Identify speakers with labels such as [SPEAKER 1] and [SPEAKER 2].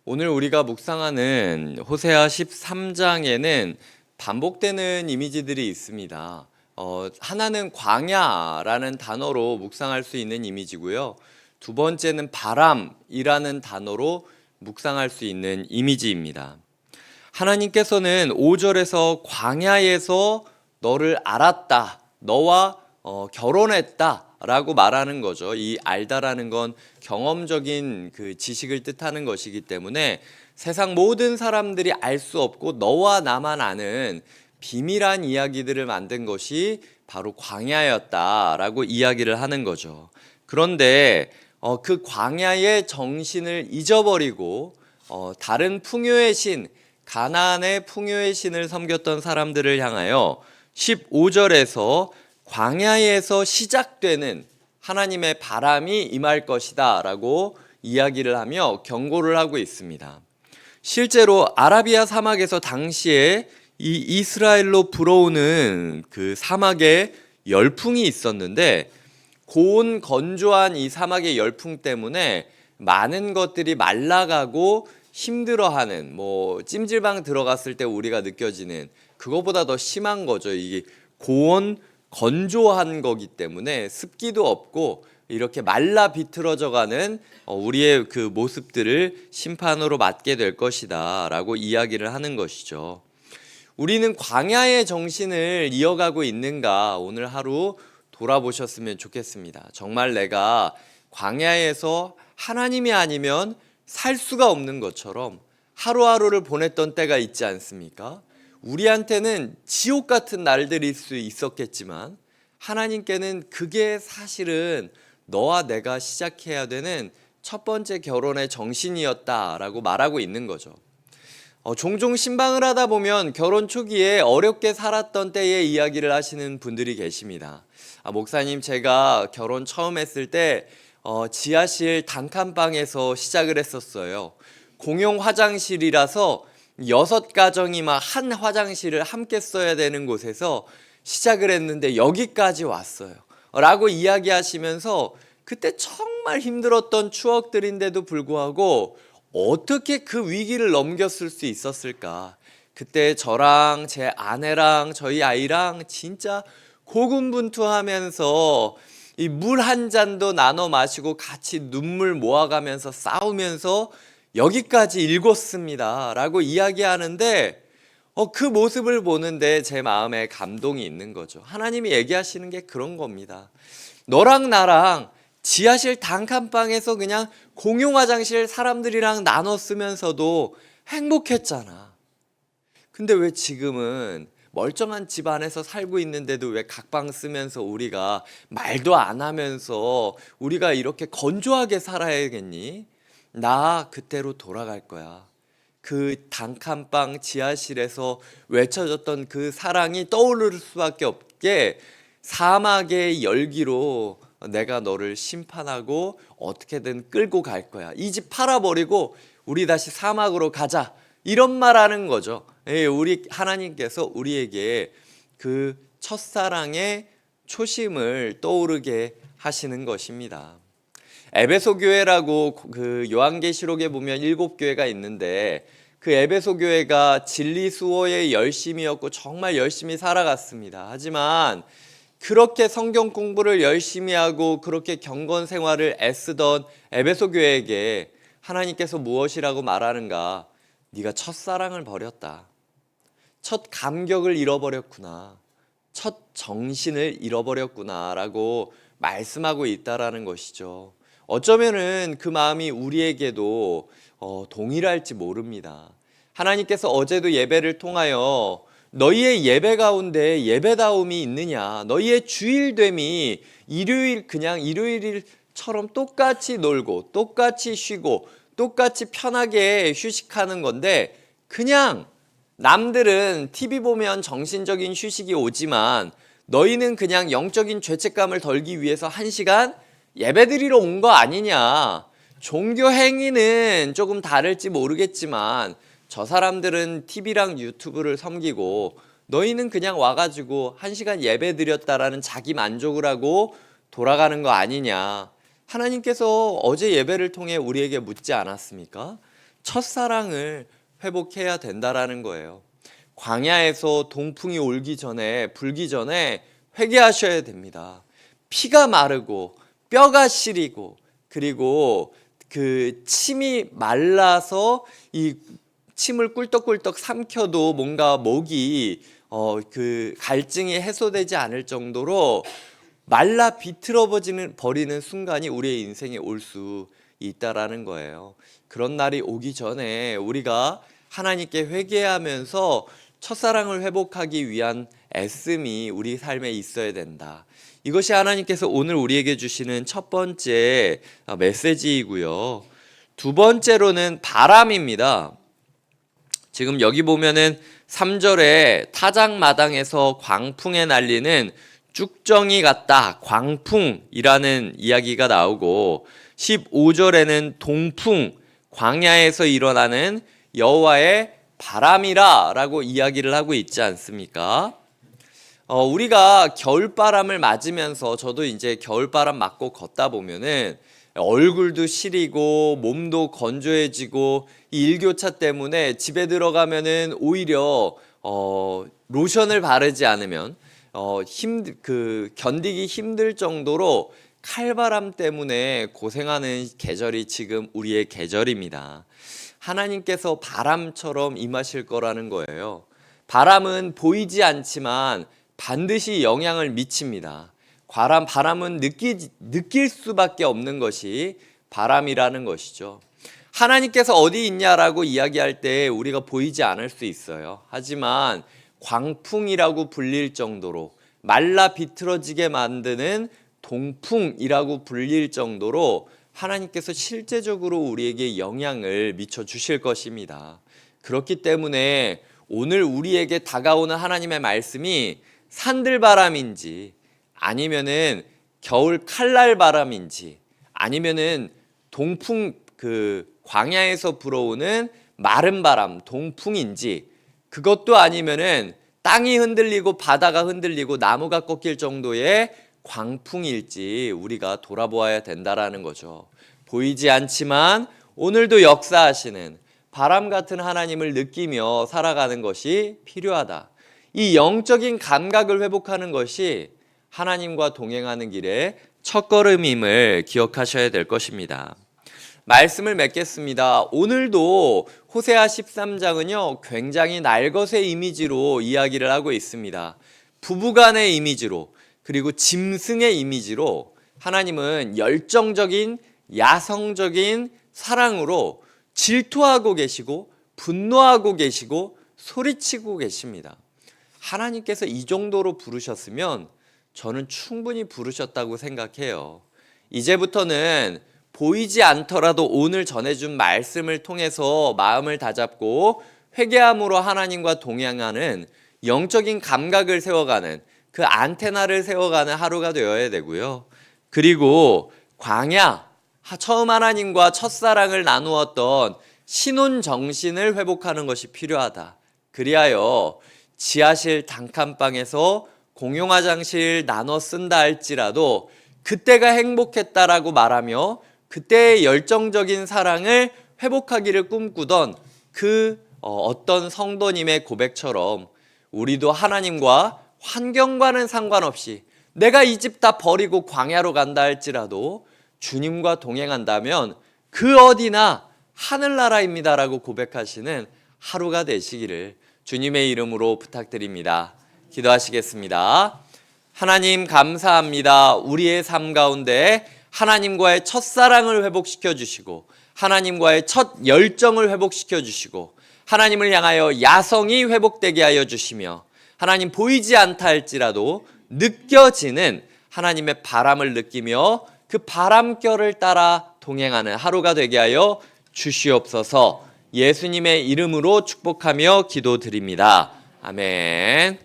[SPEAKER 1] 오늘 우리가 묵상하는 호세아 13장에는 반복되는 이미지들이 있습니다. 하나는 광야라는 단어로 묵상할 수 있는 이미지고요. 두 번째는 바람이라는 단어로 묵상할 수 있는 이미지입니다. 하나님께서는 5절에서 광야에서 너를 알았다, 너와 결혼했다 라고 말하는 거죠. 이 알다라는 건 경험적인 그 지식을 뜻하는 것이기 때문에 세상 모든 사람들이 알 수 없고 너와 나만 아는 비밀한 이야기들을 만든 것이 바로 광야였다라고 이야기를 하는 거죠. 그런데 그 광야의 정신을 잊어버리고 다른 풍요의 신, 가나안의 풍요의 신을 섬겼던 사람들을 향하여 15절에서 광야에서 시작되는 하나님의 바람이 임할 것이다 라고 이야기를 하며 경고를 하고 있습니다. 실제로 아라비아 사막에서 당시에 이 이스라엘로 불어오는 그 사막에 열풍이 있었는데, 고온 건조한 이 사막의 열풍 때문에 많은 것들이 말라가고 힘들어하는, 찜질방 들어갔을 때 우리가 느껴지는 그거보다 더 심한 거죠. 이게 고온 건조한 거기 때문에 습기도 없고 이렇게 말라 비틀어져가는 우리의 그 모습들을 심판으로 맞게 될 것이다 라고 이야기를 하는 것이죠. 우리는 광야의 정신을 이어가고 있는가, 오늘 하루 돌아보셨으면 좋겠습니다. 정말 내가 광야에서 하나님이 아니면 살 수가 없는 것처럼 하루하루를 보냈던 때가 있지 않습니까? 우리한테는 지옥 같은 날들일 수 있었겠지만 하나님께는 그게 사실은 너와 내가 시작해야 되는 첫 번째 결혼의 정신이었다라고 말하고 있는 거죠. 종종 신방을 하다 보면 결혼 초기에 어렵게 살았던 때의 이야기를 하시는 분들이 계십니다. 목사님, 제가 결혼 처음 했을 때 지하실 단칸방에서 시작을 했었어요. 공용 화장실이라서 6가정이 막 한 화장실을 함께 써야 되는 곳에서 시작을 했는데 여기까지 왔어요 라고 이야기하시면서 그때 정말 힘들었던 추억들인데도 불구하고 어떻게 그 위기를 넘겼을 수 있었을까. 그때 저랑 제 아내랑 저희 아이랑 진짜 고군분투하면서 이 물 한 잔도 나눠 마시고 같이 눈물 모아가면서 싸우면서 여기까지 읽었습니다 라고 이야기하는데 그 모습을 보는데 제 마음에 감동이 있는 거죠. 하나님이 얘기하시는 게 그런 겁니다. 너랑 나랑 지하실 단칸방에서 그냥 공용 화장실 사람들이랑 나눠 쓰면서도 행복했잖아. 근데 왜 지금은 멀쩡한 집 안에서 살고 있는데도 왜 각방 쓰면서 우리가 말도 안 하면서 우리가 이렇게 건조하게 살아야겠니? 나 그때로 돌아갈 거야. 그 단칸방 지하실에서 외쳐졌던 그 사랑이 떠오를 수밖에 없게 사막의 열기로 내가 너를 심판하고 어떻게든 끌고 갈 거야. 이 집 팔아버리고 우리 다시 사막으로 가자. 이런 말 하는 거죠. 우리 하나님께서 우리에게 그 첫사랑의 초심을 떠오르게 하시는 것입니다. 에베소 교회라고 그 요한계시록에 보면 7교회가 있는데 그 에베소 교회가 진리 수호의 열심이었고 정말 열심히 살아갔습니다. 하지만 그렇게 성경 공부를 열심히 하고 그렇게 경건 생활을 애쓰던 에베소 교회에게 하나님께서 무엇이라고 말하는가? 네가 첫사랑을 버렸다. 첫 감격을 잃어버렸구나. 첫 정신을 잃어버렸구나 라고 말씀하고 있다라는 것이죠. 어쩌면은 그 마음이 우리에게도 동일할지 모릅니다. 하나님께서 어제도 예배를 통하여 너희의 예배 가운데 예배다움이 있느냐, 너희의 주일됨이 일요일 그냥 일요일처럼 똑같이 놀고 똑같이 쉬고 똑같이 편하게 휴식하는 건데, 그냥 남들은 TV 보면 정신적인 휴식이 오지만 너희는 그냥 영적인 죄책감을 덜기 위해서 1시간 예배드리러 온 거 아니냐. 종교 행위는 조금 다를지 모르겠지만 저 사람들은 TV랑 유튜브를 섬기고 너희는 그냥 와가지고 1시간 예배드렸다라는 자기 만족을 하고 돌아가는 거 아니냐. 하나님께서 어제 예배를 통해 우리에게 묻지 않았습니까? 첫사랑을 회복해야 된다라는 거예요. 광야에서 동풍이 불기 전에 회개하셔야 됩니다. 피가 마르고 뼈가 시리고 그리고 그 침이 말라서 이 침을 꿀떡꿀떡 삼켜도 뭔가 목이 그 갈증이 해소되지 않을 정도로 말라 비틀어 버리는 순간이 우리의 인생에 올 수 있다라는 거예요. 그런 날이 오기 전에 우리가 하나님께 회개하면서 첫사랑을 회복하기 위한 애씀이 우리 삶에 있어야 된다. 이것이 하나님께서 오늘 우리에게 주시는 첫 번째 메시지이고요. 두 번째로는 바람입니다. 지금 여기 보면은 3절에 타작마당에서 광풍에 날리는 쭉정이 같다, 광풍이라는 이야기가 나오고 15절에는 동풍, 광야에서 일어나는 여호와의 바람이라 라고 이야기를 하고 있지 않습니까? 우리가 겨울바람을 맞으면서 저도 이제 겨울바람 맞고 걷다 보면은 얼굴도 시리고 몸도 건조해지고 이 일교차 때문에 집에 들어가면은 오히려 로션을 바르지 않으면 견디기 힘들 정도로 칼바람 때문에 고생하는 계절이 지금 우리의 계절입니다. 하나님께서 바람처럼 임하실 거라는 거예요. 바람은 보이지 않지만 반드시 영향을 미칩니다. 바람은 느낄 수밖에 없는 것이 바람이라는 것이죠. 하나님께서 어디 있냐라고 이야기할 때 우리가 보이지 않을 수 있어요. 하지만 광풍이라고 불릴 정도로 말라 비틀어지게 만드는 동풍이라고 불릴 정도로 하나님께서 실제적으로 우리에게 영향을 미쳐 주실 것입니다. 그렇기 때문에 오늘 우리에게 다가오는 하나님의 말씀이 산들바람인지 아니면은 겨울 칼날바람인지 아니면은 동풍 광야에서 불어오는 마른 바람 동풍인지 그것도 아니면은 땅이 흔들리고 바다가 흔들리고 나무가 꺾일 정도의 광풍일지 우리가 돌아보아야 된다라는 거죠. 보이지 않지만 오늘도 역사하시는 바람 같은 하나님을 느끼며 살아가는 것이 필요하다. 이 영적인 감각을 회복하는 것이 하나님과 동행하는 길의 첫걸음임을 기억하셔야 될 것입니다. 말씀을 맺겠습니다. 오늘도 호세아 13장은요 굉장히 날것의 이미지로 이야기를 하고 있습니다. 부부간의 이미지로 그리고 짐승의 이미지로 하나님은 열정적인 야성적인 사랑으로 질투하고 계시고 분노하고 계시고 소리치고 계십니다. 하나님께서 이 정도로 부르셨으면 저는 충분히 부르셨다고 생각해요. 이제부터는 보이지 않더라도 오늘 전해준 말씀을 통해서 마음을 다잡고 회개함으로 하나님과 동행하는 영적인 감각을 세워가는 그 안테나를 세워가는 하루가 되어야 되고요. 그리고 광야, 처음 하나님과 첫사랑을 나누었던 신혼 정신을 회복하는 것이 필요하다. 그리하여 지하실 단칸방에서 공용 화장실 나눠 쓴다 할지라도 그때가 행복했다라고 말하며 그때의 열정적인 사랑을 회복하기를 꿈꾸던 어떤 성도님의 고백처럼 우리도 하나님과 환경과는 상관없이 내가 이 집 다 버리고 광야로 간다 할지라도 주님과 동행한다면 그 어디나 하늘나라입니다라고 고백하시는 하루가 되시기를 주님의 이름으로 부탁드립니다. 기도하시겠습니다. 하나님 감사합니다. 우리의 삶 가운데 하나님과의 첫사랑을 회복시켜 주시고 하나님과의 첫 열정을 회복시켜 주시고 하나님을 향하여 야성이 회복되게 하여 주시며 하나님 보이지 않다 할지라도 느껴지는 하나님의 바람을 느끼며 그 바람결을 따라 동행하는 하루가 되게 하여 주시옵소서. 예수님의 이름으로 축복하며 기도드립니다. 아멘.